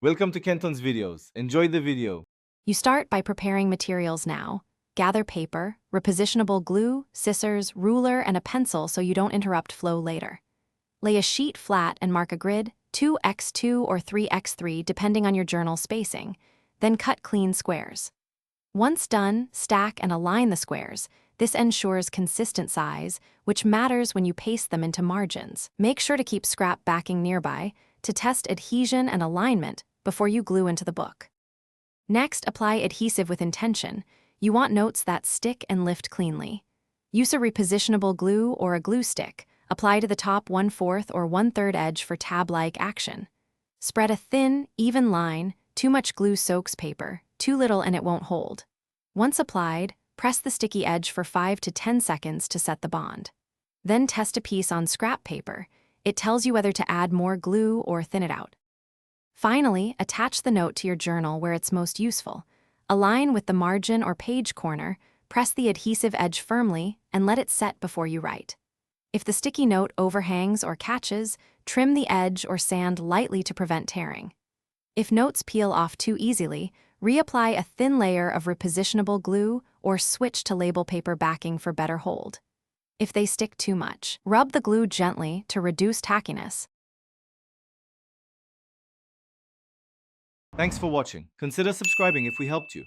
Welcome to Kenton's videos. Enjoy the video. You start by preparing materials now. Gather paper, repositionable glue, scissors, ruler, and a pencil so you don't interrupt flow later. Lay a sheet flat and mark a grid, 2x2 or 3x3 depending on your journal spacing. Then cut clean squares. Once done, stack and align the squares. This ensures consistent size, which matters when you paste them into margins. Make sure to keep scrap backing nearby to test adhesion and alignment before you glue into the book. Next, apply adhesive with intention. You want notes that stick and lift cleanly. Use a repositionable glue or a glue stick. Apply to the top 1/4 or 1/3 edge for tab-like action. Spread a thin, even line. Too much glue soaks paper, too little and it won't hold. Once applied, press the sticky edge for 5 to 10 seconds to set the bond. Then test a piece on scrap paper. It tells you whether to add more glue or thin it out. Finally, attach the note to your journal where it's most useful. Align with the margin or page corner, press the adhesive edge firmly, and let it set before you write. If the sticky note overhangs or catches, trim the edge or sand lightly to prevent tearing. If notes peel off too easily, reapply a thin layer of repositionable glue or switch to label paper backing for better hold. If they stick too much, rub the glue gently to reduce tackiness. Thanks for watching. Consider subscribing if we helped you.